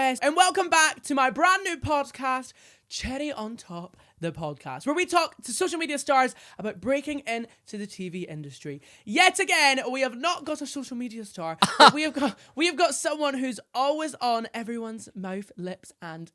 West, and welcome back to my brand new podcast, Cherry on Top, the podcast, where we talk to social media stars about breaking into the TV industry. Yet again, we have not got a social media star, but we have got someone who's always on everyone's mouth, lips, and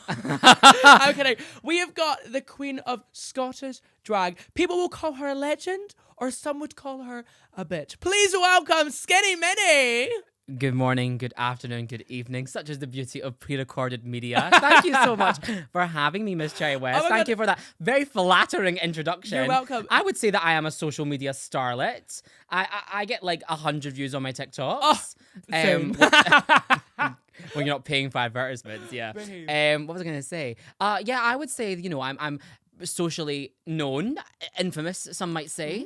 I'm kidding. We have got the queen of Scottish drag. People will call her a legend, or some would call her a bitch. Please welcome Skinny Minnie. Good morning, good afternoon, good evening. Such is the beauty of pre-recorded media. Thank you so much for having me, Miss Cherry West. Thank you for that very flattering introduction. You're welcome. I would say that I am a social media starlet. I get like 100 views on my TikToks. Same. When you're not paying for advertisements, yeah. What was I gonna say? Yeah, I would say, you know, I'm socially known, infamous, some might say.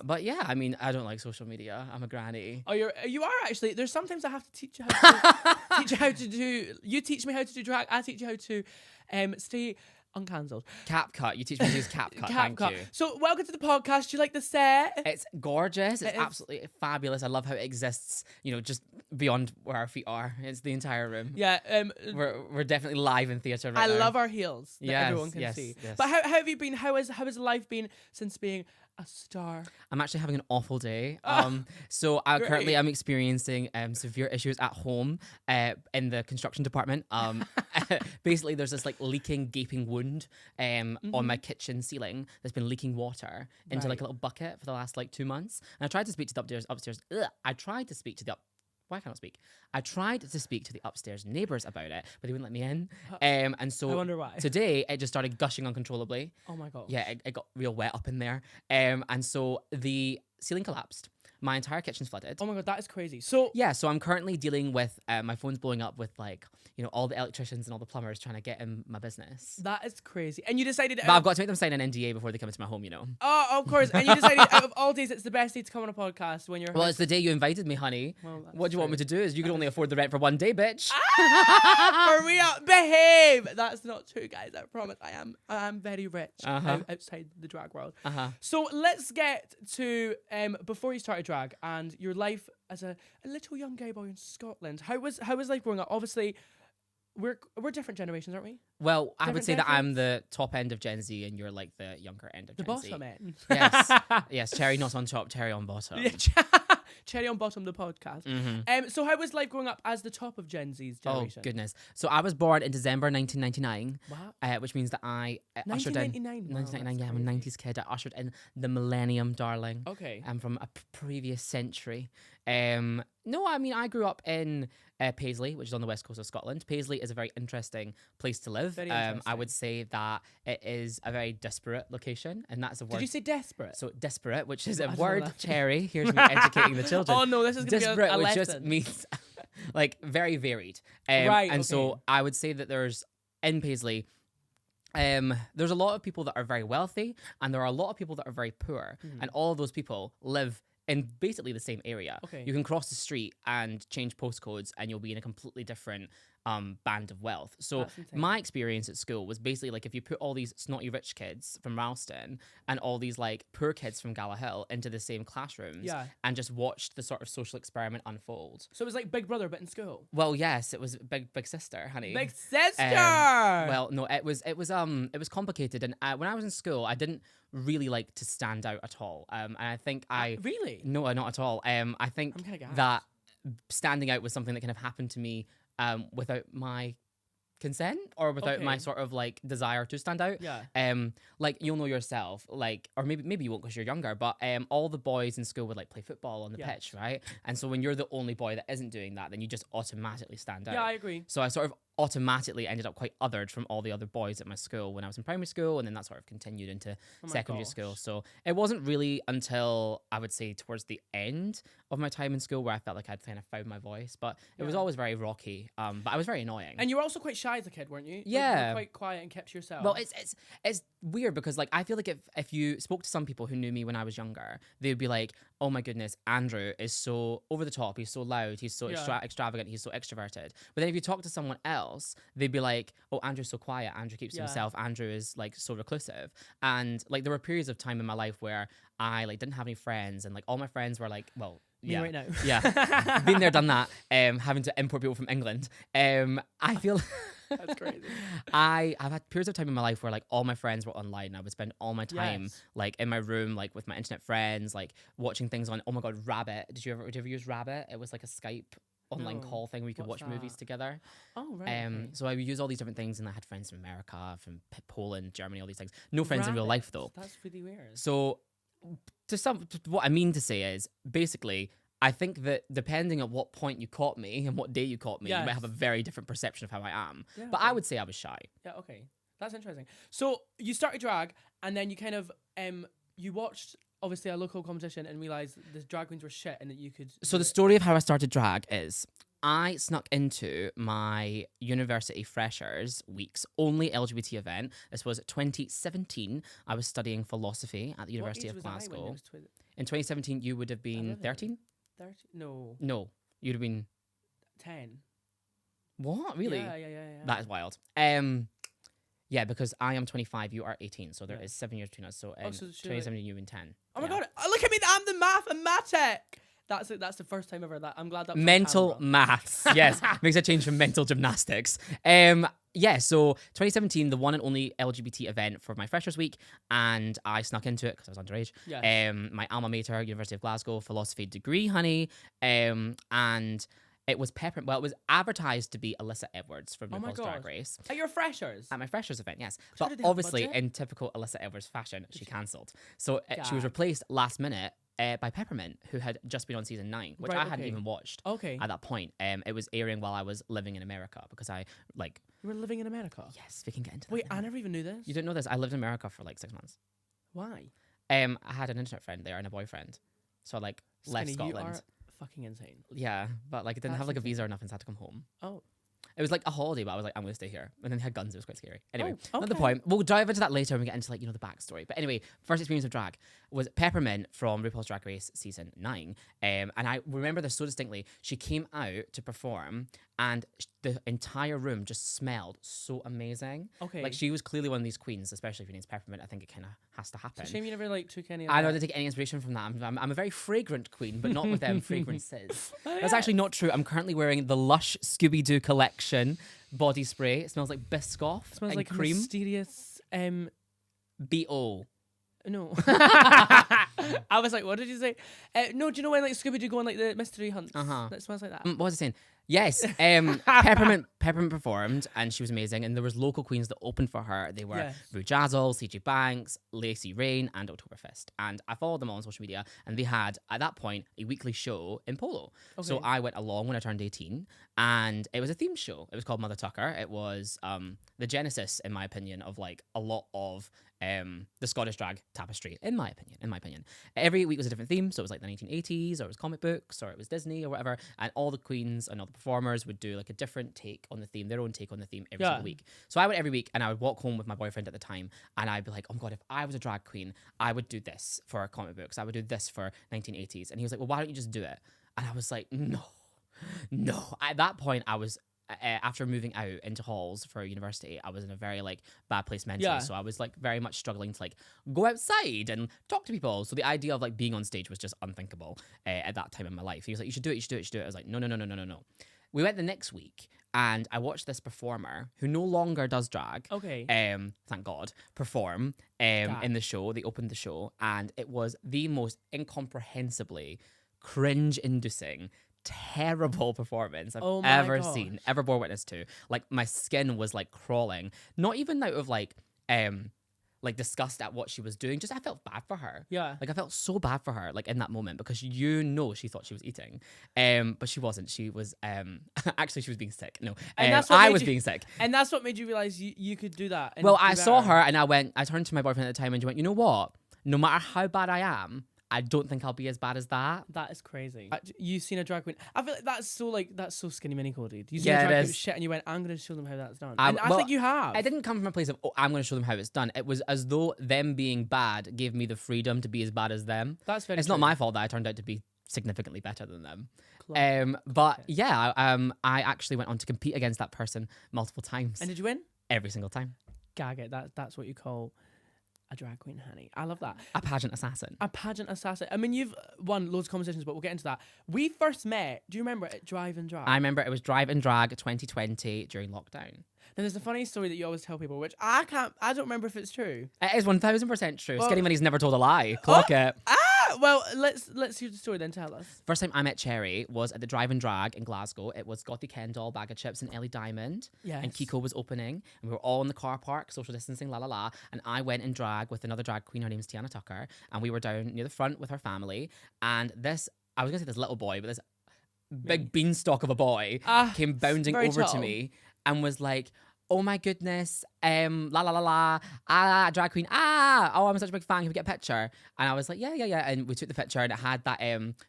But yeah, I mean, I don't like social media. I'm a granny. Oh, you are actually. There's sometimes I have to teach you how to do. You teach me how to do drag. I teach you how to stay uncancelled. CapCut. You teach me to use CapCut. Thank you. So welcome to the podcast. Do you like the set? It's gorgeous. It's absolutely fabulous. I love how it exists, you know, just beyond where our feet are. It's the entire room. Yeah. We're definitely live in theatre right now. I love our heels that everyone can see. Yes. But how have you been? How has life been since being a star? I'm actually having an awful day. So currently I'm experiencing severe issues at home in the construction department. Basically, there's this like leaking, gaping wound on my kitchen ceiling that's been leaking water into like a little bucket for the last like 2 months. And I tried to speak to the upstairs. I tried to speak to the Why can't I speak? I tried to speak to the upstairs neighbours about it, but they wouldn't let me in. And so I wonder why. Today, it just started gushing uncontrollably. Oh my god. Yeah, it got real wet up in there. And so the ceiling collapsed. My entire kitchen's flooded. Oh my god, that is crazy. So yeah, so I'm currently dealing with my phone's blowing up with like, you know, all the electricians and all the plumbers trying to get in my business. that is crazy. And you decided... But I've got to make them sign an NDA before they come into my home, you know. Oh, of course. And you decided out of all days, it's the best day to come on a podcast when you're... Well, it's the day you invited me, honey. Well, What do you want me to do? Is you can only afford the rent for one day, bitch. For real, behave. That's not true, guys. I promise. I am very rich outside the drag world. So let's get to before you started drag and your life as a little young gay boy in Scotland. How was life growing up? Obviously, we're different generations, aren't we? Well, I would say that I'm the top end of Gen Z and you're like the younger end of The Gen Z. bottom end. Yes. Yes, cherry not on top, cherry on bottom. Cherry on bottom, the podcast. So how was life growing up as the top of Gen Z's generation? Oh, goodness. So I was born in December 1999, Wow. which means that I ushered 1999? in... Wow, 1999, yeah, that's I'm a crazy. 90s kid. I ushered in the millennium, darling. Okay. I'm from a previous century. No, I mean, I grew up in Paisley, which is on the west coast of Scotland. Paisley is a very interesting place to live. Very I interesting. would say that it is a very disparate location, and that's a word. Did you say desperate? So disparate, which is I a don't word, know. Cherry. Here's me educating the children. Oh no, this is going to be Disparate, a which lesson. just means like very varied. Right, And okay. so I would say that there's in Paisley, there's a lot of people that are very wealthy, and there are a lot of people that are very poor, and all of those people live in basically the same area. Okay. You can cross the street and change postcodes, and you'll be in a completely different band of wealth. So That's insane. my experience at school was basically like if you put all these snotty rich kids from Ralston and all these like poor kids from Gallagher into the same classrooms and just watched the sort of social experiment unfold. So it was like Big Brother, but in school. Well, yes, it was big sister, honey. Big sister. Well, no, it was complicated, and when I was in school, I didn't really like to stand out at all. And I think really? no, not at all. I think I'm kinda gassed. that standing out was something that kind of happened to me without my consent or without my sort of like desire to stand out. Yeah. Like you'll know yourself, like, or maybe you won't because you're younger, but all the boys in school would like play football on the pitch, right? And so when you're the only boy that isn't doing that, then you just automatically stand out. Yeah, I agree. So I sort of automatically ended up quite othered from all the other boys at my school when I was in primary school, and then that sort of continued into secondary school. So it wasn't really until I would say towards the end of my time in school where I felt like I'd kind of found my voice, but it was always very rocky. But I was very annoying. And you were also quite shy as a kid, weren't you? Yeah. Like, you were quite quiet and kept to yourself. Well, it's weird because like I feel like if you spoke to some people who knew me when I was younger, they'd be like, oh my goodness, Andrew is so over the top, he's so loud, he's so extravagant, he's so extroverted. But then if you talk to someone else, they'd be like, oh, Andrew's so quiet, Andrew keeps to himself, Andrew is like so reclusive. And like there were periods of time in my life where I like didn't have any friends, and like all my friends were like, well, Me right now. Yeah. Been there, done that. Having to import people from England. I feel That's crazy. I've had periods of time in my life where like all my friends were online. I would spend all my time Yes. like in my room, like with my internet friends, like watching things on. Oh my god, Rabbit! Did you ever use Rabbit? It was like a Skype online No. call thing where you could What's watch movies that? together. Oh, right. Okay. So I would use all these different things, and I had friends from America, from Poland, Germany, all these things. No friends in real life though. That's really weird. So what I mean to say is basically, I think that depending on what point you caught me and what day you caught me, you might have a very different perception of how I am. Yeah, but okay. I would say I was shy. Yeah, okay. That's interesting. So you started drag, and then you kind of you watched obviously a local competition and realized the drag queens were shit, and that you could. So the story of how I started drag is I snuck into my university freshers week's only LGBT event. This was 2017. I was studying philosophy at the University of Glasgow. In 2017, you would have been 13? 13? No. No, you'd have been 10. What? Really? Yeah. That is wild. Yeah, because I am 25, you are 18, so there is 7 years between us. So in 2017, you were in 10. Oh my god! Look at me! I'm the mathematic. That's the first time ever that I'm glad that was mental on camera. maths. Yes, makes a change from mental gymnastics. Yeah, so 2017, the one and only LGBT event for my Freshers Week, and I snuck into it because I was underage. Yes. My alma mater, University of Glasgow, philosophy degree, honey. And it was it was advertised to be Alyssa Edwards from RuPaul's Drag Race. At your Freshers? At my Freshers event, yes. How But did they have obviously, budget? in typical Alyssa Edwards fashion, she cancelled. So she was Gag. replaced last minute by Peppermint, who had just been on season 9, which I hadn't even watched at that point. It was airing while I was living in America because I like. You were living in America? Yes, we can get into that. Wait, I never even knew this. You didn't know this? I lived in America for like 6 months. Why? I had an internet friend there and a boyfriend, so I like left Skinny, Scotland. You are fucking insane. Yeah, but like I didn't have like a visa or nothing, so I had to come home. Oh. It was like a holiday, but I was like, I'm going to stay here. And then they had guns. It was quite scary. Anyway, Oh, not the okay. point. We'll dive into that later when we get into like, the backstory. But anyway, first experience of drag was Peppermint from RuPaul's Drag Race season 9. And I remember this so distinctly. She came out to perform and the entire room just smelled so amazing. Okay. Like she was clearly one of these queens, especially if your name's Peppermint. I think it kind of has to happen. It's a shame you never like took any of I know I that. didn't take any inspiration from that. I'm a very fragrant queen, but not with them fragrances. That's actually not true. I'm currently wearing the Lush Scooby-Doo collection body spray. It smells like Biscoff Smells and like cream. mysterious B.O. No. I was like, what did you say? No, do you know when like Scooby-Doo go on like the mystery hunts? That smells like that. What was I saying? Yes, Peppermint performed and she was amazing. And there was local queens that opened for her. They were Rue Jazzle, CJ Banks, Lacey Rain, and Oktoberfest. And I followed them all on social media. And they had, at that point, a weekly show in Polo. Okay. So I went along when I turned 18. And it was a theme show. It was called Mother Tucker. It was the genesis, in my opinion, of like a lot of the Scottish drag tapestry, in my opinion. Every week was a different theme. So it was like the 1980s, or it was comic books, or it was Disney, or whatever. And all the queens and all the performers would do like a different take on the theme, their own take on the theme every single week. So I went every week and I would walk home with my boyfriend at the time and I'd be like, oh my God, if I was a drag queen, I would do this for comic books. I would do this for 1980s. And he was like, well, why don't you just do it? And I was like, no. At that point, I was after moving out into halls for university, I was in a very like bad place mentally. So I was like very much struggling to like go outside and talk to people. So the idea of like being on stage was just unthinkable at that time in my life. He was like, you should do it. I was like, no. We went the next week and I watched this performer who no longer does drag. Okay. Thank God, perform in the show. They opened the show and it was the most incomprehensibly cringe-inducing, terrible performance I've ever seen, ever bore witness to. Like my skin was like crawling, not even out of like disgust at what she was doing, just I felt bad for her. Like I felt so bad for her like in that moment because she thought she was eating, but she wasn't. She was actually she was being sick. No, I was being sick, and that's what made you realize you could do that. Well, I saw her and I turned to my boyfriend at the time and she went, you know what, no matter how bad I am, I don't think I'll be as bad as that. That is crazy. You've seen a drag queen. I feel like that's so skinny mini coded. You seen a drag queen shit and you went, I'm going to show them how that's done. And I think you have. It didn't come from a place of, I'm going to show them how it's done. It was as though them being bad gave me the freedom to be as bad as them. That's very It's true. not my fault that I turned out to be significantly better than them. But yeah, I actually went on to compete against that person multiple times. And did you win? Every single time. Gag it. That's what you call a drag queen, honey. I love that. A pageant assassin. A pageant assassin. I mean, you've won loads of competitions, but we'll get into that. We first met, do you remember, at Drive and Drag? I remember it was Drive and Drag 2020 during lockdown. Now, there's a funny story that you always tell people, which I don't remember if it's true. It is 1000% true. Well, Skinny Minnie's never told a lie. Clock it. Well, let's hear the story then. Tell us. First time I met Cherry was at the Drive and Drag in Glasgow. It was Gothy Kendall, Bag of Chips, and Ellie Diamond. Yes. And Kiko was opening, and we were all in the car park, social distancing, la la la. And I went in drag with another drag queen. Her name's Tiana Tucker, and we were down near the front with her family. And I was gonna say this little boy, but this big beanstalk of a boy came bounding over to me and was like, "Oh my goodness, la la la la, drag queen, oh, I'm such a big fan, can we get a picture?" And I was like, yeah. And we took the picture, and it had that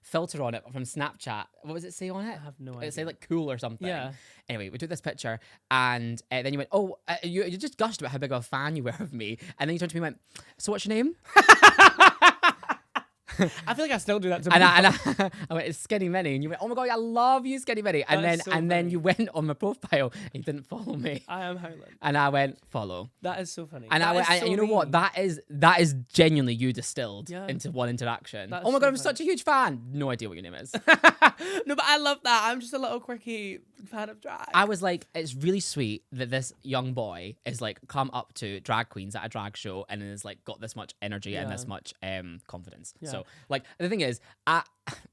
filter on it from Snapchat. What was it say on it? I have no idea. It said like cool or something. Yeah. Anyway, we took this picture, and then you went, "Oh, you just gushed about how big of a fan you were of me." And then you turned to me and went, "So what's your name?" I feel like I still do that to I went, "It's Skinny Minnie," and you went, "Oh my god, I love you, Skinny Minnie." And then you went on my profile and you didn't follow me. I am Howland. And I went, "Follow." That is so funny. And I went, and you know what? That is genuinely you distilled into one interaction. Oh my god, I'm such a huge fan. No idea what your name is. No, but I love that. I'm just a little quirky fan of drag. I was like, it's really sweet that this young boy is like come up to drag queens at a drag show and is like got this much energy and this much confidence. Yeah. So like the thing is,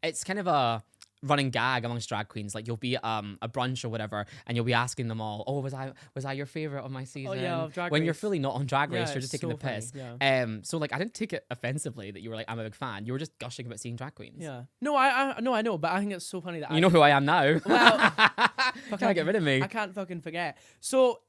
it's kind of a running gag amongst drag queens. Like you'll be at a brunch or whatever, and you'll be asking them all, "Oh, was I your favorite on my season?" Oh yeah, of Drag when Race. you're fully not on Drag Race, you're just taking so the piss. Funny, yeah. So like I didn't take it offensively that you were like, "I'm a big fan." You were just gushing about seeing drag queens. Yeah. No, I know, but I think it's so funny that you know who I am now. Well, can't get rid of me. I can't fucking forget. So,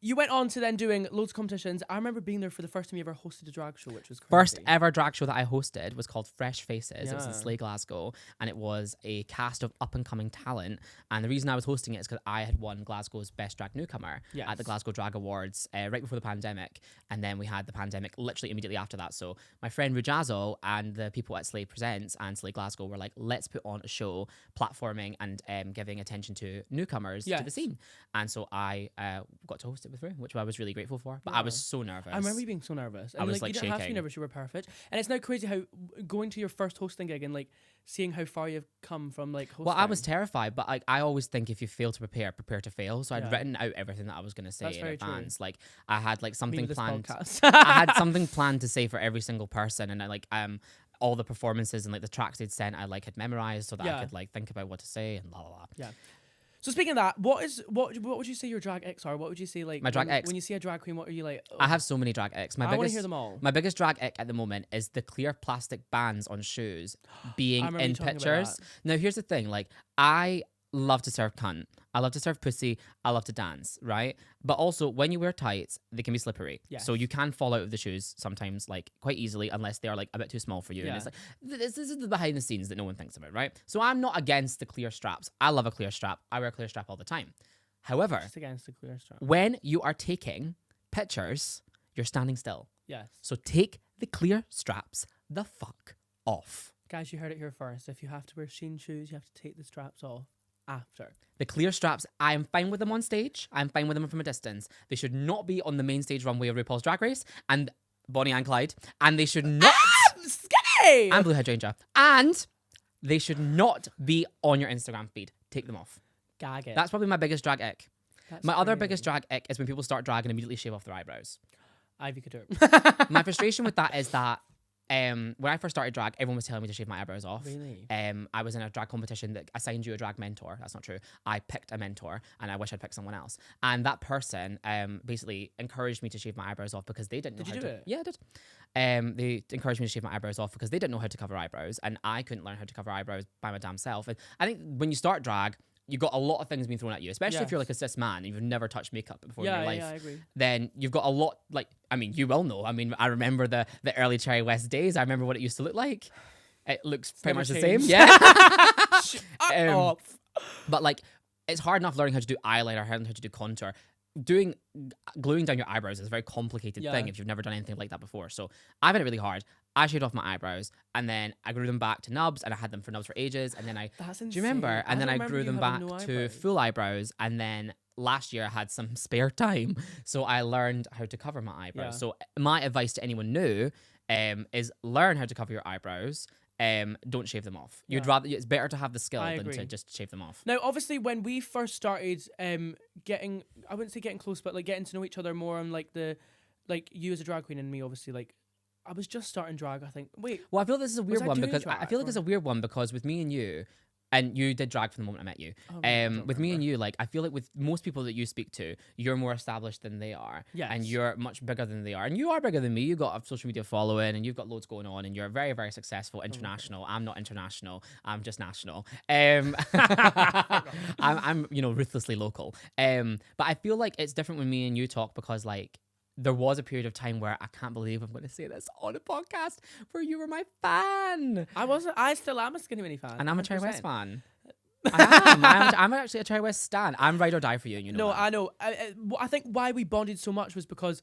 you went on to then doing loads of competitions. I remember being there for the first time you ever hosted a drag show, which was crazy. First ever drag show that I hosted was called Fresh Faces. It was in Slay, Glasgow, and it was a cast of up and coming talent. And the reason I was hosting it is because I had won Glasgow's Best Drag Newcomer at the Glasgow Drag Awards right before the pandemic, and then we had the pandemic literally immediately after that. So my friend Rujazo and the people at Slay Presents and Slay Glasgow were like, "Let's put on a show platforming and giving attention to newcomers to the scene." And so I got to host it with Rue, which I was really grateful for. But I was so nervous. I remember you being so nervous. And I was you didn't have to be nervous. You were perfect. And it's now crazy how going to your first hosting gig and like seeing how far you've come from like hosting. Well, I was terrified, but like I always think if you fail to prepare to fail. So I'd written out everything that I was going to say in advance. True. Like I had like something planned. I had something planned to say for every single person, and I like all the performances and like the tracks they'd sent, I like had memorized so that I could like think about what to say and blah blah blah. Yeah. So speaking of that, what would you say your drag X are? What would you say like my drag X? When you see a drag queen, what are you like? Oh. I have so many drag X. I want to hear them all. My biggest drag X at the moment is the clear plastic bands on shoes being in pictures. Now here's the thing, like I love to serve cunt. I love to serve pussy. I love to dance, right? But also, when you wear tights, they can be slippery. Yes. So you can fall out of the shoes sometimes, like, quite easily, unless they are, like, a bit too small for you. Yeah. And it's like, this is the behind the scenes that no one thinks about, right? So I'm not against the clear straps. I love a clear strap. I wear a clear strap all the time. However, just against the clear strap. When you are taking pictures, you're standing still. Yes. So take the clear straps the fuck off. Guys, you heard it here first. If you have to wear sheen shoes, you have to take the straps off after. The clear straps, I am fine with them on stage. I'm fine with them from a distance. They should not be on the main stage runway of RuPaul's Drag Race and Bonnie and Clyde. And they should not... Skinny! And Blue Hydrangea. And they should not be on your Instagram feed. Take them off. Gag it. That's probably my biggest drag ick. My other biggest drag ick is when people start drag and immediately shave off their eyebrows. Ivy Couture. My frustration with that is that when I first started drag, everyone was telling me to shave my eyebrows off. Really? I was in a drag competition that assigned you a drag mentor. That's not true. I picked a mentor, and I wish I'd picked someone else. And that person basically encouraged me to shave my eyebrows off because they didn't know how to. Did you do it? Yeah, I did. They encouraged me to shave my eyebrows off because they didn't know how to cover eyebrows, and I couldn't learn how to cover eyebrows by my damn self. And I think when you start drag, you got a lot of things being thrown at you, especially if you're like a cis man and you've never touched makeup before in your life. Yeah, I agree. Then you've got a lot, like, I mean, you will know. I mean, I remember the early Cherry West days. I remember what it used to look like. It looks pretty much the same. Yeah. But like, it's hard enough learning how to do eyeliner, learning how to do contour. Gluing down your eyebrows is a very complicated thing if you've never done anything like that before. So I found it really hard. I shaved off my eyebrows and then I grew them back to nubs, and I had them for nubs for ages. And then That's insane. do you remember? And then I grew them back to full eyebrows, and then last year I had some spare time, so I learned how to cover my eyebrows. Yeah. So my advice to anyone new is learn how to cover your eyebrows. Don't shave them off. You'd rather, it's better to have the skill than to just shave them off. Now, obviously, when we first started getting, I wouldn't say getting close, but like getting to know each other more, and like you as a drag queen and me, obviously, like I was just starting drag, I think. Wait. Well, I feel this is a weird one because drag, I feel like it's a weird one because with me and you did drag from the moment I met you. With me and you, like, I feel like with most people that you speak to, you're more established than they are. Yes. And you're much bigger than they are. And you are bigger than me. You've got a social media following and you've got loads going on and you're very, very successful, international. I'm not international. I'm just national. I'm ruthlessly local. But I feel like it's different when me and you talk because, like, there was a period of time where I can't believe I'm going to say this on a podcast where you were my fan. I still am a Skinny Minnie fan. And I'm a Cherry West fan. I'm actually a Cherry West stan. I'm ride or die for you, and you know that. I know. I think why we bonded so much was because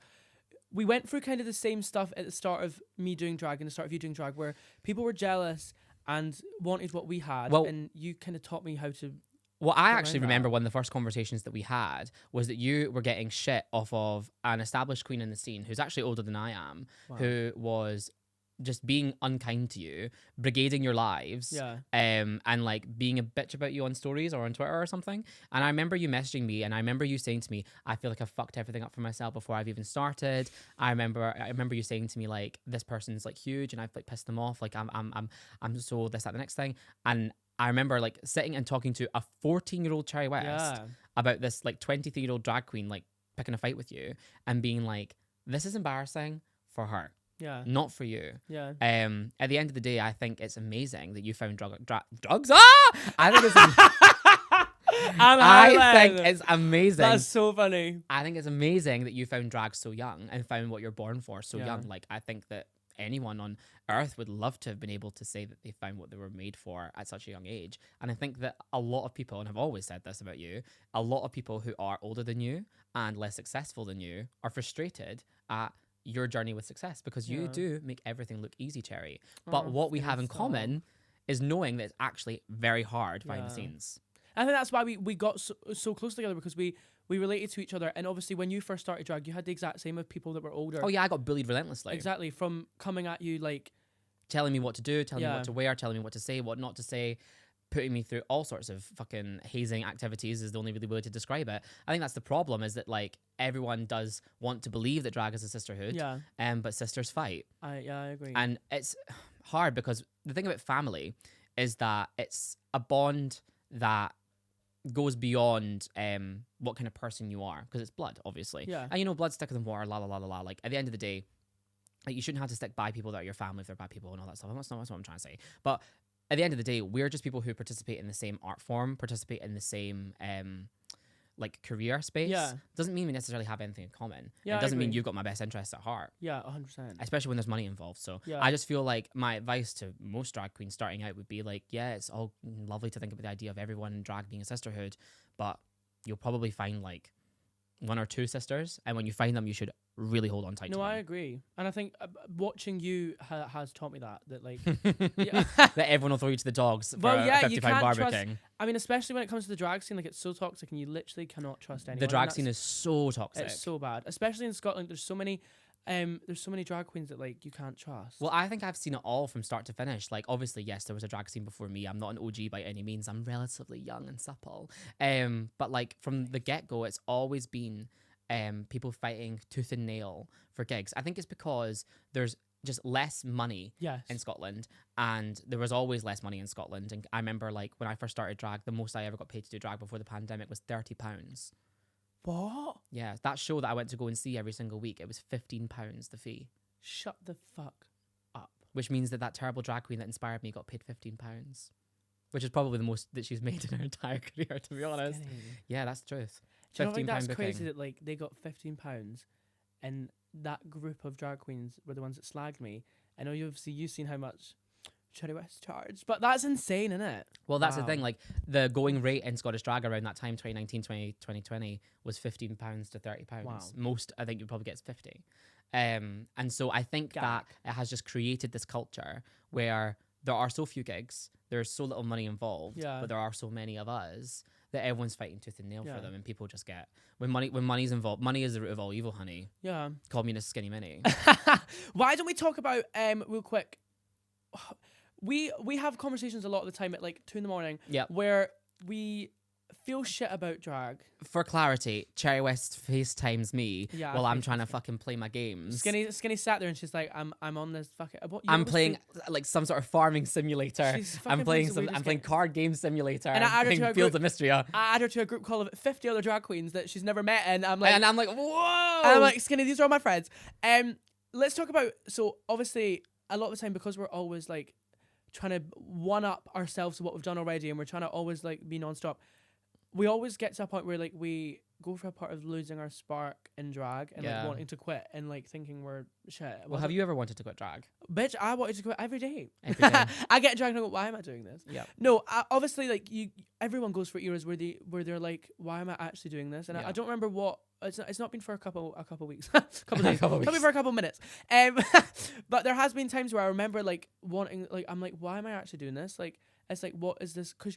we went through kind of the same stuff at the start of me doing drag and the start of you doing drag, where people were jealous and wanted what we had, and you kind of taught me how to. Well, I actually remember one of the first conversations that we had was that you were getting shit off of an established queen in the scene who's actually older than I am, who was just being unkind to you, brigading your lives, and like being a bitch about you on stories or on Twitter or something. And I remember you messaging me, and I remember you saying to me, "I feel like I've fucked everything up for myself before I've even started." I remember you saying to me like, "This person's like huge, and I've like pissed them off. Like I'm so this that the next thing." And I remember like sitting and talking to a 14-year-old Cherry West about this like 23-year-old drag queen like picking a fight with you and being like, "This is embarrassing for her." Yeah. Not for you. Yeah. At the end of the day, I think it's amazing that you found drugs. Ah! I think it's amazing. That's so funny. I think it's amazing that you found drag so young and found what you're born for so young. Like, I think that anyone on earth would love to have been able to say that they found what they were made for at such a young age. And I think that a lot of people, and I've always said this about you, a lot of people who are older than you and less successful than you are frustrated at your journey with success because you do make everything look easy, Cherry. But what we have in common is knowing that it's actually very hard behind the scenes. I think that's why we got so close together, because we related to each other. And obviously when you first started drag, you had the exact same of people that were older. Oh yeah, I got bullied relentlessly. Exactly, from coming at you like telling me what to do, telling me what to wear, telling me what to say, what not to say, putting me through all sorts of fucking hazing activities is the only really way to describe it. I think that's the problem, is that like everyone does want to believe that drag is a sisterhood, but sisters fight. I agree. And it's hard because the thing about family is that it's a bond that goes beyond what kind of person you are, because it's blood, obviously. Yeah. And you know, blood's thicker than water, la la la la la. Like at the end of the day, like, you shouldn't have to stick by people that are your family if they're bad people and all that stuff. That's not what I'm trying to say. But at the end of the day, we're just people who participate in the same art form, participate in the same like career space. Yeah. Doesn't mean we necessarily have anything in common. Yeah. It doesn't mean you've got my best interests at heart. Yeah, 100%. Especially when there's money involved. So I just feel like my advice to most drag queens starting out would be like, yeah, it's all lovely to think about the idea of everyone in drag being a sisterhood, but you'll probably find like one or two sisters, and when you find them, you should really hold on tight to them. No, I agree. And I think watching you has taught me that like that everyone will throw you to the dogs for a £50 barbecuing. I mean, especially when it comes to the drag scene, like it's so toxic and you literally cannot trust anyone. The drag scene is so toxic. It's so bad. Especially in Scotland, there's so many drag queens that like you can't trust. Well, I think I've seen it all from start to finish. Like, obviously, yes, there was a drag scene before me. I'm not an OG by any means. I'm relatively young and supple. But like from the get-go, it's always been people fighting tooth and nail for gigs. I think it's because there's just less money in Scotland, and there was always less money in Scotland. And I remember like when I first started drag, the most I ever got paid to do drag before the pandemic was £30. What? Yeah, that show that I went to go and see every single week, it was £15 the fee. Shut the fuck up. Which means that terrible drag queen that inspired me got paid £15. Which is probably the most that she's made in her entire career, to be honest. Yeah, that's the truth. Do you not think that's crazy that like they got £15 and that group of drag queens were the ones that slagged me? I know you've seen how much Cherry West charged, but that's insane, isn't it? Well, that's the thing. Like the going rate in Scottish drag around that time, 2019, 2020, was £15 to £30. Wow. Most, I think, you'd probably get 50. And so I think that it has just created this culture where there are so few gigs, there's so little money involved, but there are so many of us that everyone's fighting tooth and nail for them, and people just get when money's involved. Money is the root of all evil, honey. Yeah. Communist skinny Minnie. Why don't we talk about real quick? We have conversations a lot of the time at like 2 a.m. Yeah. Where we feel shit about drag. For clarity, Cherry West FaceTimes me while I'm trying to fucking play my games. Skinny sat there and she's like, I'm on this fucking. I'm playing like some sort of farming simulator. I'm playing card game simulator. And I add her to a Fields of Mystery. I add her to a group call of 50 other drag queens that she's never met, and I'm like, whoa. And I'm like, Skinny, these are all my friends. Let's talk about. So obviously, a lot of the time, because we're always like trying to one up ourselves to what we've done already, and we're trying to always like be nonstop. We always get to a point where like we go for a part of losing our spark in drag and like wanting to quit and like thinking we're shit. Well, have you ever wanted to quit drag? Bitch, I wanted to quit every day. Every day. I get in drag and I go, why am I doing this? Yeah. No, obviously like everyone goes for eras where they're like, why am I actually doing this? And I don't remember what. It's not been for a couple weeks, couple days, probably for a couple minutes. But there has been times where I remember like wanting, like I'm like, why am I actually doing this? Like it's like, what is this? Because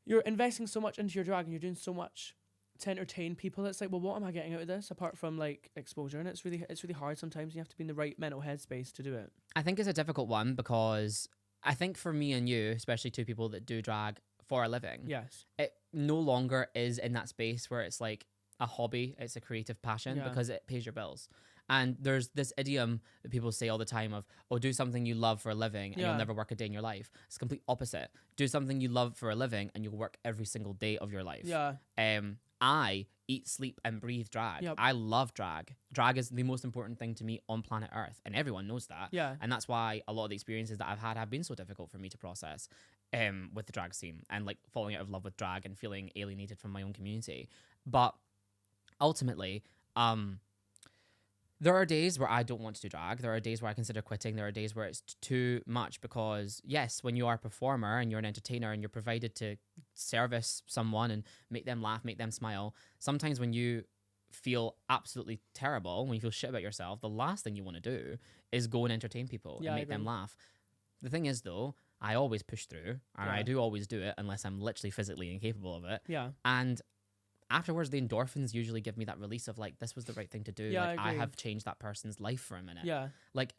you're investing so much into your drag and you're doing so much to entertain people. It's like, well, what am I getting out of this apart from like exposure? And it's really hard sometimes. You have to be in the right mental headspace to do it. I think it's a difficult one because I think for me and you, especially two people that do drag for a living, yes, it no longer is in that space where it's like a hobby, it's a creative passion because it pays your bills. And there's this idiom that people say all the time of, oh, do something you love for a living and you'll never work a day in your life. It's the complete opposite. Do something you love for a living and you'll work every single day of your life. Yeah. I eat, sleep, and breathe drag. Yep. I love drag. Drag is the most important thing to me on planet Earth, and everyone knows that. Yeah. And that's why a lot of the experiences that I've had have been so difficult for me to process with the drag scene and like falling out of love with drag and feeling alienated from my own community. But ultimately, there are days where I don't want to do drag. There are days where I consider quitting. There are days where it's too much because, yes, when you are a performer and you're an entertainer and you're provided to service someone and make them laugh, make them smile, sometimes when you feel absolutely terrible, when you feel shit about yourself, the last thing you want to do is go and entertain people and make them laugh. The thing is, though, I always push through and I do always do it unless I'm literally physically incapable of it. Yeah. And afterwards, the endorphins usually give me that release of like, this was the right thing to do. Yeah, like I have changed that person's life for a minute. Yeah. Like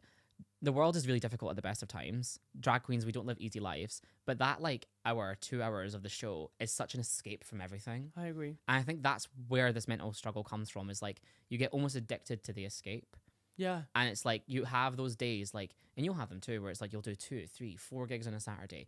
the world is really difficult at the best of times. Drag queens, we don't live easy lives. But that like hour, 2 hours of the show is such an escape from everything. I agree. And I think that's where this mental struggle comes from, is like you get almost addicted to the escape. Yeah. And it's like you have those days like, and you'll have them too, where it's like you'll do 2, 3, 4 gigs on a Saturday.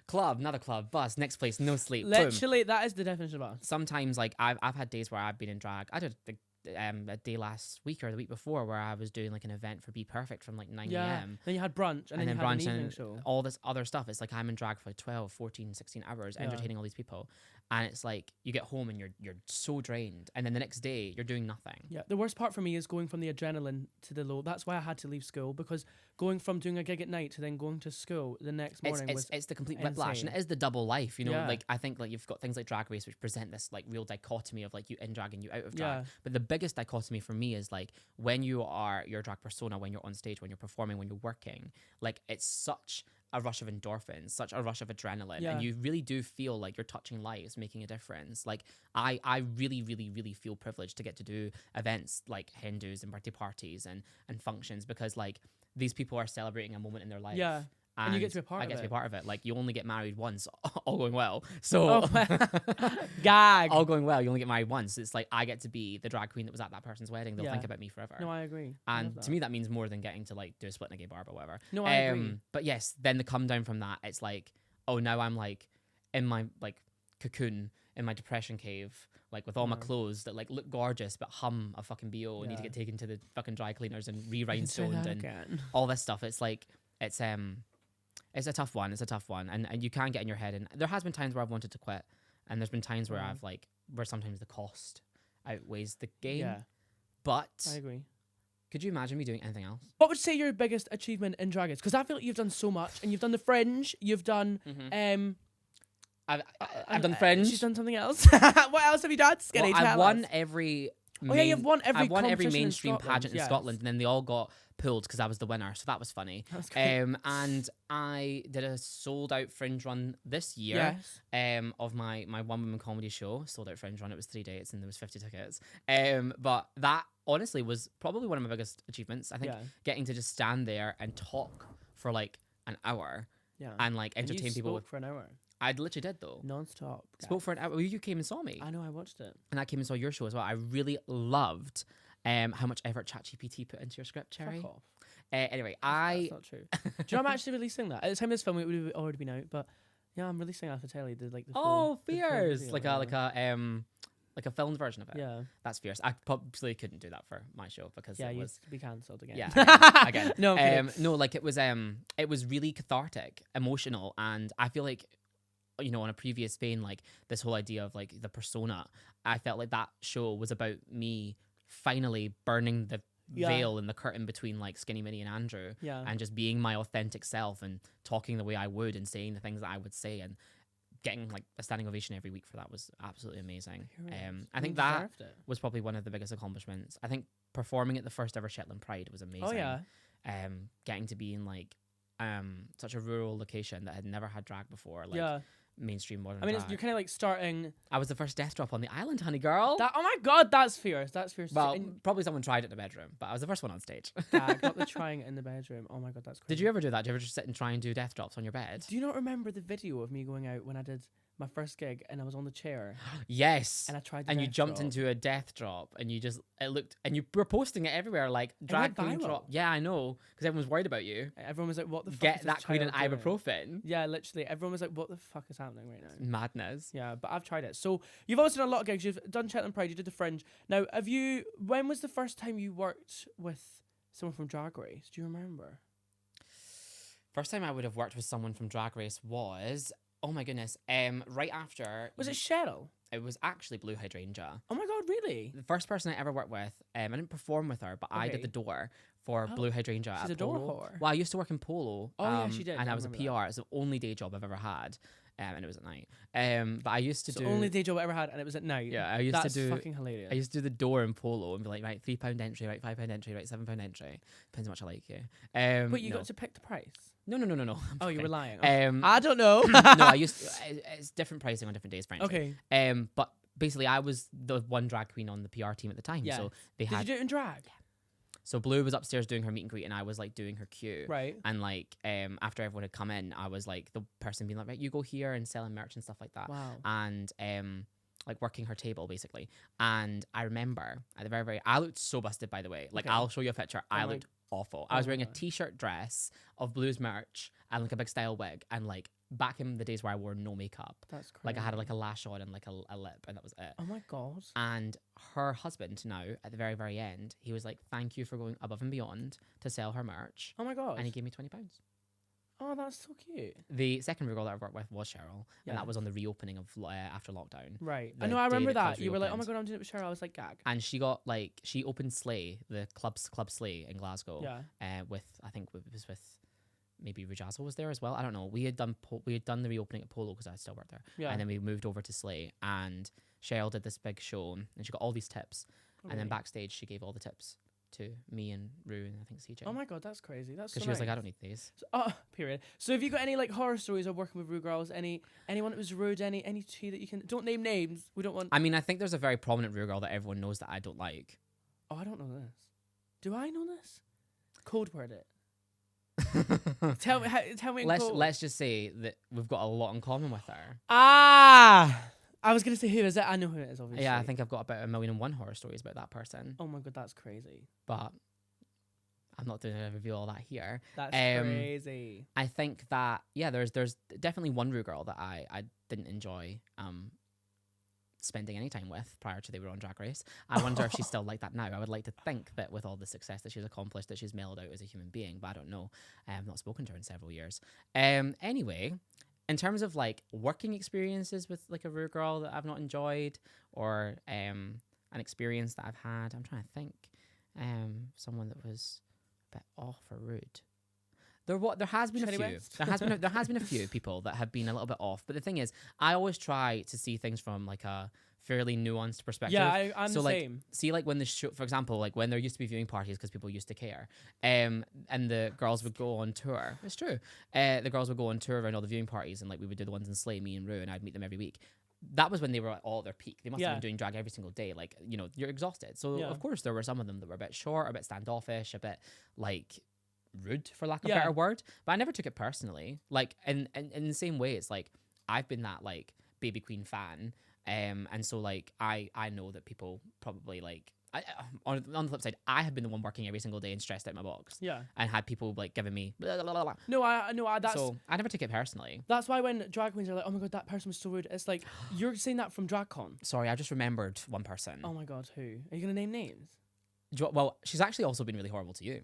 Club, another club, bus, next place, no sleep. Literally, boom. That is the definition of us. Sometimes, like I've had days where I've been in drag. I did a day last week or the week before where I was doing like an event for Be Perfect from like 9 a.m. Then you had brunch, and then you had an evening show. All this other stuff. It's like I'm in drag for like 12, 14, 16 hours entertaining all these people. And it's like you get home and you're so drained. And then the next day you're doing nothing. Yeah. The worst part for me is going from the adrenaline to the low. That's why I had to leave school, because going from doing a gig at night to then going to school the next morning it's the complete whiplash, and it is the double life, you know. Like I think like you've got things like Drag Race which present this like real dichotomy of like you in drag and you out of drag. But the biggest dichotomy for me is like when you are your drag persona, when you're on stage, when you're performing, when you're working, like it's such a rush of endorphins, such a rush of adrenaline, and you really do feel like you're touching lives, making a difference. Like I really, really, really feel privileged to get to do events like Hindus and birthday parties and functions, because like these people are celebrating a moment in their life. Yeah. And you get to be a part of it. I get to be part of it. Like, you only get married once, all going well. So, gag. All going well, you only get married once. It's like, I get to be the drag queen that was at that person's wedding. They'll think about me forever. No, I agree. And to me, that means more than getting to, like, do a split in a gay bar or whatever. No, I agree. But yes, then the come down from that, it's like, oh, now I'm, like, in my, like, cocoon, in my depression cave, like, with all my clothes that, like, look gorgeous, but hum a fucking BO and need to get taken to the fucking dry cleaners and re-rhinestoned and all this stuff. It's like, it's a tough one. It's a tough one. And you can get in your head. And there has been times where I've wanted to quit. And there's been times where I've like, where sometimes the cost outweighs the gain. Yeah. But I agree. Could you imagine me doing anything else? What would you say your biggest achievement in drag is? Because I feel like you've done so much. And you've done the Fringe. You've done... I've done Fringe. She's done something else. What else have you done? Skinny, I've won every you've won every I won every competition in mainstream Scotland, pageant in yes. Scotland, and then they all got pulled because I was the winner, so that was funny. That's great. And I did a sold out Fringe run this year. Yes. Of my one woman comedy show, sold out Fringe run. It was 3 dates and there was 50 tickets. But that honestly was probably one of my biggest achievements. I think getting to just stand there and talk for like an hour and like entertain and you people spoke for an hour. I literally did though. Non-stop. Spoke for an hour. Well, you came and saw me. I know, I watched it. And I came and saw your show as well. I really loved how much effort ChatGPT put into your script, Cherry. Fuck off. Anyway, That's not true. Do you know I'm actually releasing that? At the time of this film, it would have already been out, but yeah, I'm releasing it after telly. Did like the full, fierce! the Like a filmed version of it. Yeah. That's fierce. I probably couldn't do that for my show because it was to be cancelled again. Yeah, again. No, no, like it was really cathartic, emotional, and I feel like, you know, on a previous vein, like this whole idea of like the persona, I felt like that show was about me finally burning the veil and the curtain between like Skinny Minnie and Andrew, and just being my authentic self and talking the way I would and saying the things that I would say and getting like a standing ovation every week for that was absolutely amazing. I think that was probably one of the biggest accomplishments. I think performing at the first ever Shetland Pride was amazing. Oh yeah. Getting to be in like such a rural location that had never had drag before, like mainstream modern drag. You're kind of like starting. I was the first death drop on the island, honey girl. Oh my god, that's fierce. That's fierce. Well, probably someone tried it in the bedroom, but I was the first one on stage. I got the trying it in the bedroom. Oh my god, that's crazy. Did you ever do that? Did you ever just sit and try and do death drops on your bed? Do you not remember the video of me going out when I did my first gig and I was on the chair? Yes. And I tried. And you jumped into a death drop, and and you were posting it everywhere like drag queen drop. Yeah, I know, because everyone was worried about you. Everyone was like, "What the fuck? Get is that this queen an child doing?" ibuprofen. Yeah, literally, everyone was like, "What the fuck is happening right now?" Madness. Yeah, but I've tried it. So you've also done a lot of gigs. You've done Shetland Pride. You did the Fringe. Now, when was the first time you worked with someone from Drag Race? Do you remember? First time I would have worked with someone from Drag Race was, oh my goodness, right after. Was it Cheryl? It was actually Blue Hydrangea. Oh my god, really? The first person I ever worked with, I didn't perform with her, but I did the door for Blue Hydrangea. She's at a door Polo. whore. Well, I used to work in Polo. Oh yeah, she did. And I was a PR. It's the only day job I've ever had. And it was at night. But I used to do. Only day job I ever had, and it was at night. Yeah, I used to do. That's fucking hilarious. I used to do the door in Polo and be like, right, £3 entry, right, £5 entry, right, £7 entry. Depends how much I like you. But you got to pick the price. No. Oh, you were lying. I don't know. no, I used to, it's different pricing on different days, frankly. Okay. But basically, I was the one drag queen on the PR team at the time. Yeah. So they Did you do it in drag? Yeah. So Blue was upstairs doing her meet and greet, and I was like doing her queue. Right. And like after everyone had come in, I was like the person being like, right, you go here and selling merch and stuff like that. Wow. And like working her table basically. And I remember at the very I looked so busted, by the way. Like I'll show you a picture. I looked awful. I was wearing a t-shirt dress of Blue's merch and like a big style wig, and like back in the days where I wore no makeup. That's crazy. Like I had like a lash on and like a lip, and that was it. Oh my god. And her husband now at the very end, he was like, thank you for going above and beyond to sell her merch. Oh my god. And he gave me £20. Oh, that's so cute. The second girl that I worked with was Cheryl, and that was on the reopening of after lockdown. Right. I know. I remember that. You were like, "Oh my god, I'm doing it with Cheryl." I was like, "Gag." And she opened Slay, the club Slay in Glasgow. Yeah. With I think it was with maybe Rujazzle was there as well. I don't know. We had done the reopening at Polo because I still worked there. Yeah. And then we moved over to Slay, and Cheryl did this big show, and she got all these tips, and then backstage she gave all the tips to me and Rue and I think CJ. Oh my god, that's crazy. That's because so she was nice. like, I don't need these. So, period. So have you got any like horror stories of working with Rue girls? Anyone that was rude? Any tea that you can? Don't name names. We don't want. I mean, I think there's a very prominent Rue girl that everyone knows that I don't like. Oh, I don't know this. Do I know this? Code word it. Tell me. Let's just say that we've got a lot in common with her. I was gonna say who is it? I know who it is, obviously. Yeah, I think I've got about 1,000,001 horror stories about that person. Oh my god, that's crazy. But I'm not going to reveal all that here. That's crazy. I think that there's definitely one Rue girl that I didn't enjoy spending any time with prior to they were on Drag Race. I wonder if she's still like that now. I would like to think that with all the success that she's accomplished, that she's mellowed out as a human being, but I don't know. I've not spoken to her in several years. Anyway, in terms of like working experiences with like a Rue girl that I've not enjoyed, or an experience that I've had, I'm trying to think. Someone that was a bit off or rude. There has been a Shady few. West? There has been a few people that have been a little bit off. But the thing is, I always try to see things from like a fairly nuanced perspective. Yeah, I'm so the like, same. See, like when the show, for example, like when there used to be viewing parties because people used to care, and the girls would go on tour. It's true. The girls would go on tour around all the viewing parties, and like we would do the ones in Slay, me and Rue, and I'd meet them every week. That was when they were at all their peak. They must have been doing drag every single day. Like, you know, you're exhausted. So of course there were some of them that were a bit short, a bit standoffish, a bit like rude, for lack of a better word. But I never took it personally. Like, in the same way, it's like I've been that like baby queen fan, and so like I know that people probably like on the flip side, I have been the one working every single day and stressed out my box. Yeah. And had people like giving me blah, blah, blah, blah. No, that's So I never took it personally. That's why when drag queens are like, oh my god, that person was so rude. It's like you're saying that from DragCon. Sorry, I just remembered one person. Oh my god, who? Are you gonna name names? Well, she's actually also been really horrible to you.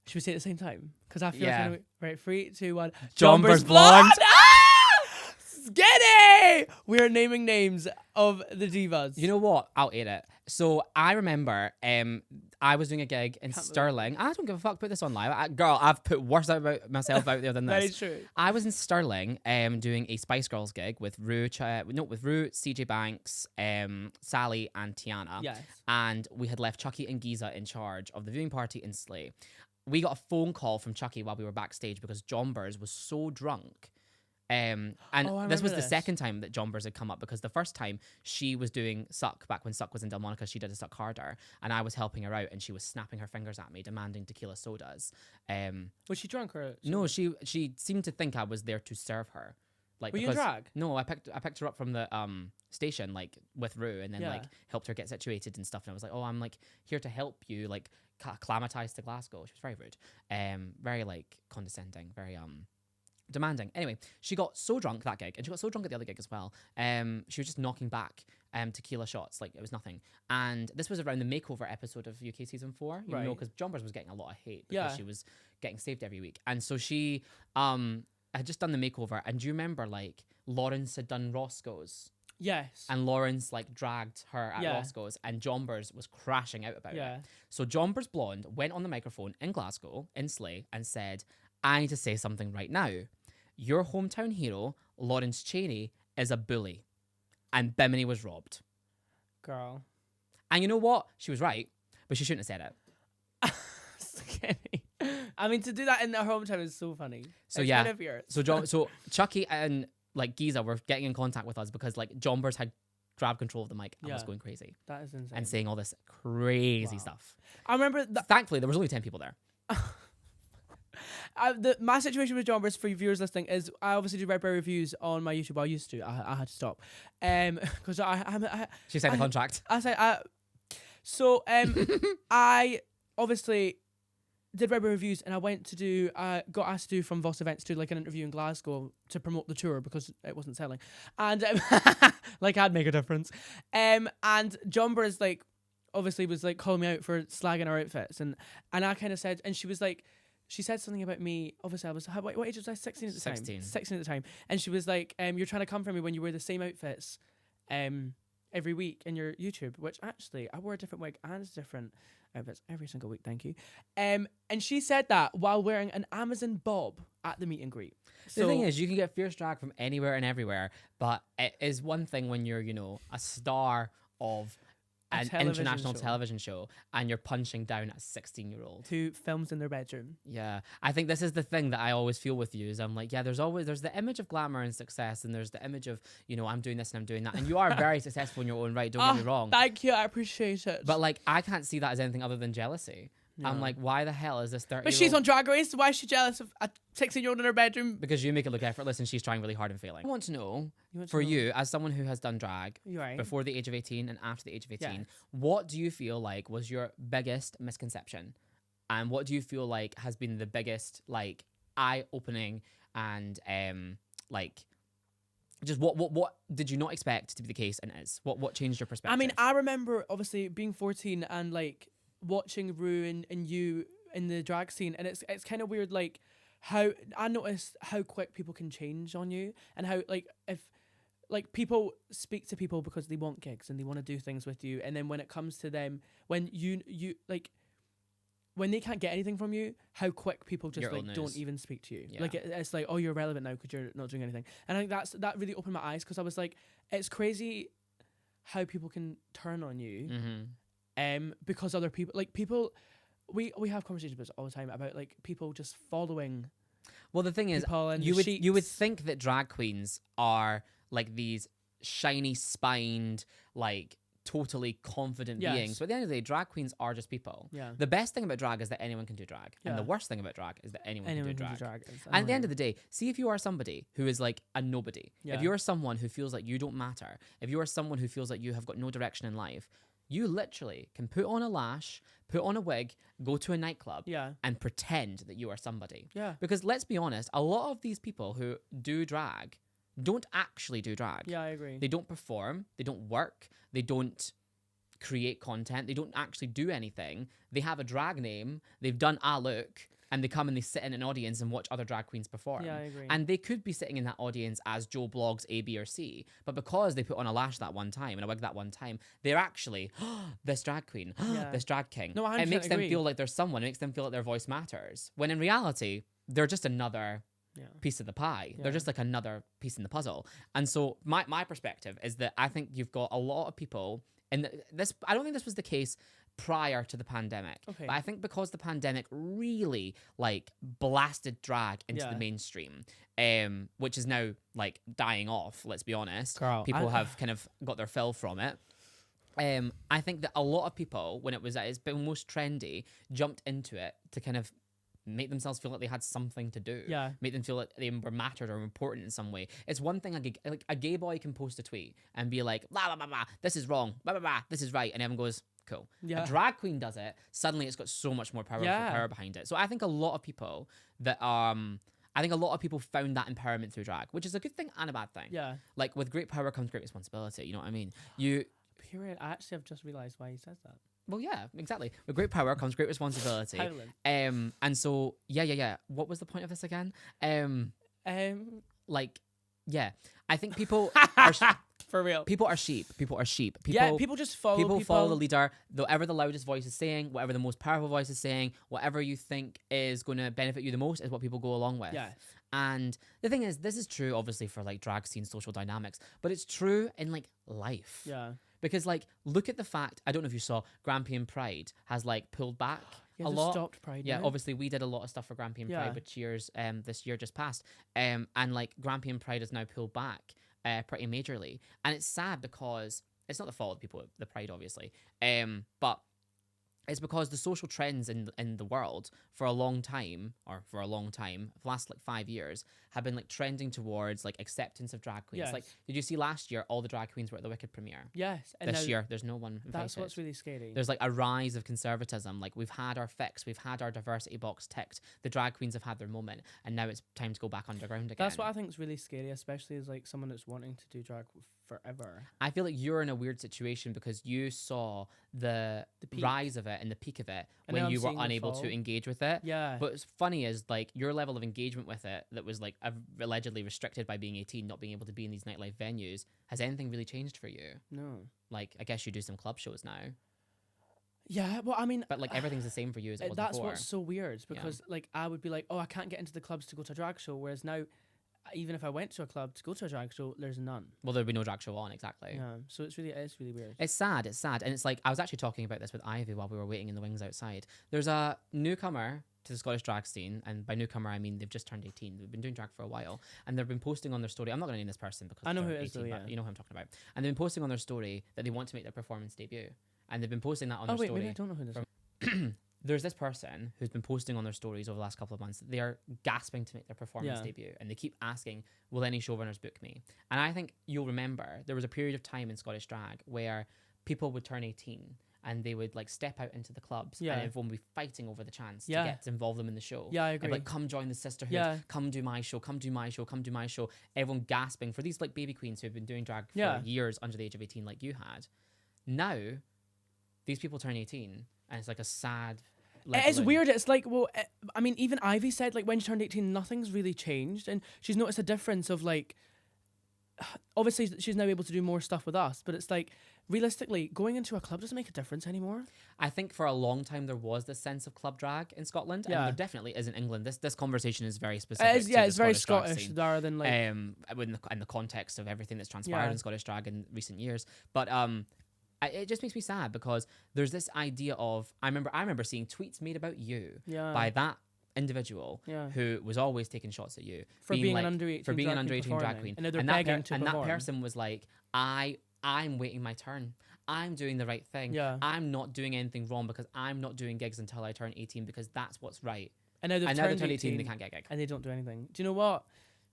Should we say it at the same time? Because I feel Yeah. like right, 3, 2, 1. Jombers Blonde. Skinny! We're naming names of the divas. You know what? I'll eat it. So I remember I was doing a gig in Stirling. I don't give a fuck. Put this on live. Girl, I've put worse about myself out there than this. Very true. I was in Stirling doing a Spice Girls gig with Rue, CJ Banks, Sally, and Tiana. Yes. And we had left Chucky and Giza in charge of the viewing party in Slay. We got a phone call from Chucky while we were backstage because Jombers was so drunk. And this was the second time that Jombers had come up, because the first time she was doing Suck, back when Suck was in Delmonica, she did a Suck Harder, and I was helping her out, and she was snapping her fingers at me, demanding tequila sodas. Was she drunk or? No, she seemed to think I was there to serve her. Like, were you in drag? No, I picked her up from the station, like with Rue, and then like helped her get situated and stuff. And I was like, oh, I'm like here to help you, like acclimatize to Glasgow. She was very rude, very like condescending, very demanding. Anyway, she got so drunk that gig, and she got so drunk at the other gig as well. She was just knocking back tequila shots like it was nothing. And this was around the makeover episode of UK season 4, you know, because Jombers was getting a lot of hate because she was getting saved every week. And so she had just done the makeover. And do you remember like Lawrence had done Roscoe's? Yes. And Lawrence like dragged her at Roscoe's, and Jombers was crashing out about it. So Jombers Blonde went on the microphone in Glasgow, in Slay, and said, I need to say something right now. Your hometown hero, Lawrence Chaney, is a bully. And Bimini was robbed. Girl. And you know what? She was right, but she shouldn't have said it. Skinny. I mean, to do that in their hometown is so funny. So it's kind of weird. So Chucky and like Giza were getting in contact with us because like Jombers had grabbed control of the mic and was going crazy. That is insane. And saying all this crazy stuff. I remember Thankfully, there was only 10 people there. My situation with Jombers, for viewers listening, is I obviously do Red Bear reviews on my YouTube. I used to. I had to stop. Because She signed a contract. So I obviously did Red Bear reviews, and I went to do got asked to do from Voss Events to do like an interview in Glasgow to promote the tour because it wasn't selling, and like I'd make a difference. And Jombers like obviously was like calling me out for slagging our outfits, and I kind of said, and she was like. She said something about me. Obviously, I was what age was I? 16 at the time. 16 at the time. And she was like, "You're trying to come for me when you wear the same outfits, every week in your YouTube." Which actually, I wore a different wig and different outfits every single week. Thank you. And she said that while wearing an Amazon bob at the meet and greet. So, the thing is, you can get fierce drag from anywhere and everywhere, but it is one thing when you're, you know, a star of an international television show and you're punching down a 16-year-old who films in their bedroom. Yeah, I think this is the thing that I always feel with you is I'm like, yeah, there's the image of glamour and success, and there's the image of, you know, I'm doing this and I'm doing that, and you are very successful in your own right, don't get me wrong. Thank you, I appreciate it. But like, I can't see that as anything other than jealousy. No. I'm like, why the hell is this 30-year-old? But she's on Drag Race, so why is she jealous of a 16-year-old in her bedroom? Because you make it look effortless and she's trying really hard and failing. I want to know, you, as someone who has done drag before the age of 18 and after the age of 18, what do you feel like was your biggest misconception? And what do you feel like has been the biggest, like, eye-opening and, like, just what did you not expect to be the case and is? What changed your perspective? I mean, I remember, obviously, being 14 and, like, watching Rue and you in the drag scene, and it's kind of weird, like how I noticed how quick people can change on you, and how like if like people speak to people because they want gigs and they want to do things with you, and then when it comes to them, when you like when they can't get anything from you, how quick people just You're like old don't news. even speak to you. Yeah. Like it's like, oh, you're irrelevant now because you're not doing anything. And I think that really opened my eyes, because I was like, it's crazy how people can turn on you, because other people, like people, we have conversations about this all the time about like people just following. Well, the thing is, people in you the would sheets. think that drag queens are like these shiny spined, like totally confident Yes. beings. But at the end of the day, drag queens are just people. Yeah. The best thing about drag is that anyone can do drag, and Yeah. the worst thing about drag is that anyone can do drag. It's And at the end annoying. of the day, see if you are somebody who is like a nobody, Yeah. if you are someone who feels like you don't matter, if you are someone who feels like you have got no direction in life, you literally can put on a lash, put on a wig, go to a nightclub, Yeah. and pretend that you are somebody. Yeah. Because let's be honest, a lot of these people who do drag don't actually do drag. Yeah, I agree. They don't perform, they don't work, they don't create content, they don't actually do anything. They have a drag name, they've done a look, and they come and they sit in an audience and watch other drag queens perform. Yeah, I agree. And they could be sitting in that audience as Joe Blogs A, B, or C, but because they put on a lash that one time and a wig that one time, they're actually this drag queen, Yeah. this drag king. No, I It makes them agree. feel like there's someone. It makes them feel like their voice matters. When in reality, they're just another Yeah. piece of the pie. Yeah. They're just like another piece in the puzzle. And so my perspective is that I think you've got a lot of people, and this, I don't think this was the case prior to the pandemic. Okay. But I think because the pandemic really like blasted drag into Yeah. the mainstream, which is now like dying off, let's be honest. Girl, People have kind of got their fill from it. I think that a lot of people, when it was at its most trendy, jumped into it to kind of make themselves feel like they had something to do. Yeah. Make them feel like they were mattered or important in some way. It's one thing a gay boy can post a tweet and be like, blah, blah, blah, blah, this is wrong, blah, blah, blah, this is right. And everyone goes, cool. Yeah. A drag queen does it, suddenly it's got so much more power behind it. So I think a lot of people found that empowerment through drag, which is a good thing and a bad thing. Yeah. Like with great power comes great responsibility. You know what I mean? Period. I actually have just realised why he says that. Well, yeah, exactly. With great power comes great responsibility. Howling. And so, yeah. What was the point of this again? I think people are For real. people are sheep. People are sheep. People just follow People follow the leader. Whatever the loudest voice is saying, whatever the most powerful voice is saying, whatever you think is going to benefit you the most is what people go along with. Yeah. And the thing is, this is true obviously for like drag scene social dynamics, but it's true in like life. Yeah. Because like, look at the fact, I don't know if you saw, Grampian Pride has like pulled back Yeah, a they've lot. stopped Pride Yeah, now. obviously we did a lot of stuff for Grampian Yeah. Pride with Cheers this year just passed. And like Grampian Pride has now pulled back pretty majorly. And it's sad because it's not the fault of people at the Pride obviously. But it's because the social trends in the world for the last like 5 years, have been like trending towards like acceptance of drag queens. Yes. Like, did you see last year all the drag queens were at the Wicked premiere? Yes. And This now year, there's no one invited. that's what's really scary. There's like a rise of conservatism. Like we've had our fix, we've had our diversity box ticked. The drag queens have had their moment, and now it's time to go back underground again. That's what I think is really scary, especially as like someone that's wanting to do drag forever. I feel like you're in a weird situation because you saw the peak. rise of it and the peak of it And when now I'm you were seeing the unable to fall. engage with it. Yeah. But what's funny is like your level of engagement with it that was like allegedly restricted by being 18, not being able to be in these nightlife venues. Has anything really changed for you? No. Like, I guess you do some club shows now, Yeah, well, I mean, but like everything's the same for you as it was that's before. what's so weird because like I would be like, oh, I can't get into the clubs to go to a drag show, whereas now, even if I went to a club to go to a drag show, there's none. Well, there'd be no drag show on, exactly. Yeah, so it's really weird. It's sad, and it's like I was actually talking about this with Ivy while we were waiting in the wings outside. There's a newcomer to the Scottish drag scene, and by newcomer I mean they've just turned 18. They've been doing drag for a while, and they've been posting on their story. I'm not going to name this person because I know they're who it is, 18, though, but yeah. you know who I'm talking about. And they've been posting on their story that they want to make their performance debut, and they've been posting that on Oh their wait, story. maybe I don't know who this is. There's this person who's been posting on their stories over the last couple of months. They are gasping to make their performance Yeah. debut, and they keep asking, will any showrunners book me? And I think you'll remember there was a period of time in Scottish drag where people would turn 18 and they would like step out into the clubs, Yeah. and everyone would be fighting over the chance Yeah. to get to involve them in the show. Yeah, I And agree. like, come join the Sisterhood, Yeah. come do my show, come do my show, come do my show. Everyone gasping for these like baby queens who've been doing drag for Yeah. years under the age of 18 like you had. Now, these people turn 18 and it's like a sad... It's leveling. weird. It's like, well, I mean, even Ivy said like when she turned 18, nothing's really changed, and she's noticed a difference of like obviously she's now able to do more stuff with us, but it's like, realistically, going into a club doesn't make a difference anymore. I think for a long time there was this sense of club drag in Scotland, and there definitely is in England. This conversation is very specific. It's very Scottish rather than like in the context of everything that's transpired in Scottish drag in recent years. But it just makes me sad because there's this idea of I remember seeing tweets made about you by that individual who was always taking shots at you for being an under 18 drag queen, and that person was like, I'm waiting my turn. I'm doing the right thing. Yeah. I'm not doing anything wrong because I'm not doing gigs until I turn 18 because that's what's right. And now they've turned 18, they can't get a gig. And they don't do anything. Do you know what?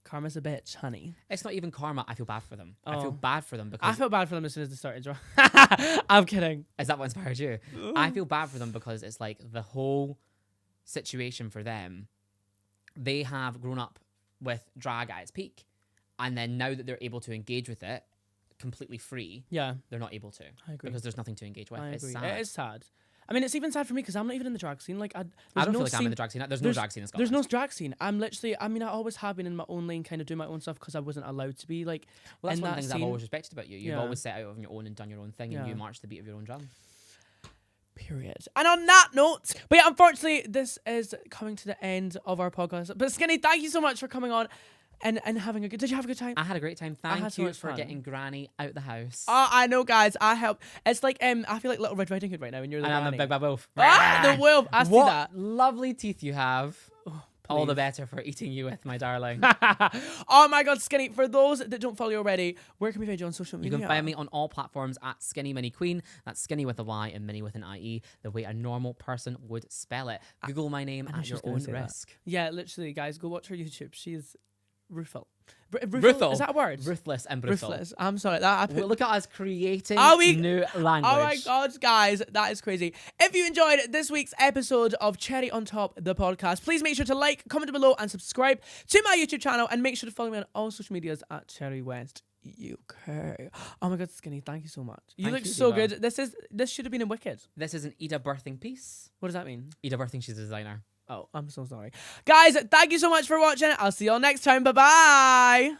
Karma's a bitch, honey. It's not even karma. I feel bad for them. I feel bad for them because I felt bad for them as soon as they started drag. I'm kidding. Is that what inspired you? I feel bad for them because it's like the whole situation for them. They have grown up with drag at its peak, and then now that they're able to engage with it completely free, they're not able to. I agree. Because there's nothing to engage with. I agree. It's sad. It is sad. I mean, it's even sad for me because I'm not even in the drag scene. Like, I don't feel like I'm in the drag scene. There's no drag scene in Scotland. There's no drag scene. I'm literally, I mean, I always have been in my own lane, kind of doing my own stuff because I wasn't allowed to be like. Well, that's one of the things I've always respected about you. You've always set out on your own and done your own thing, and you march the beat of your own drum. Period. And on that note, but yeah, unfortunately, this is coming to the end of our podcast. But Skinny, thank you so much for coming on. And having a good... Did you have a good time? I had a great time. Thank you for getting Granny out the house. Oh, I know, guys. I helped. It's like, I feel like Little Red Riding Hood right now, and you're the I'm the big bad wolf. The wolf. I see that. Lovely teeth you have. Oh, all the better for eating you with, my darling. Oh my God, Skinny. For those that don't follow you already, where can we find you on social media? You can find me on all platforms at Skinny Minnie Queen. That's Skinny with a Y and Minnie with an IE, the way a normal person would spell it. Google my name at your own risk. That. Yeah, literally, guys, go watch her YouTube. She's ruthless. Is that a word? Ruthless and brutal. Ruthless. I'm sorry. Look at us creating new language. Oh my God, guys, that is crazy. If you enjoyed this week's episode of Cherry on Top, the podcast, please make sure to like, comment below, and subscribe to my YouTube channel. And make sure to follow me on all social medias at Cherry West UK. Oh my God, Skinny, thank you so much. You look so good. This should have been in Wicked. This is an Ida birthing piece. What does that mean? Ida birthing, she's a designer. Oh, I'm so sorry. Guys, thank you so much for watching. I'll see you all next time. Bye-bye.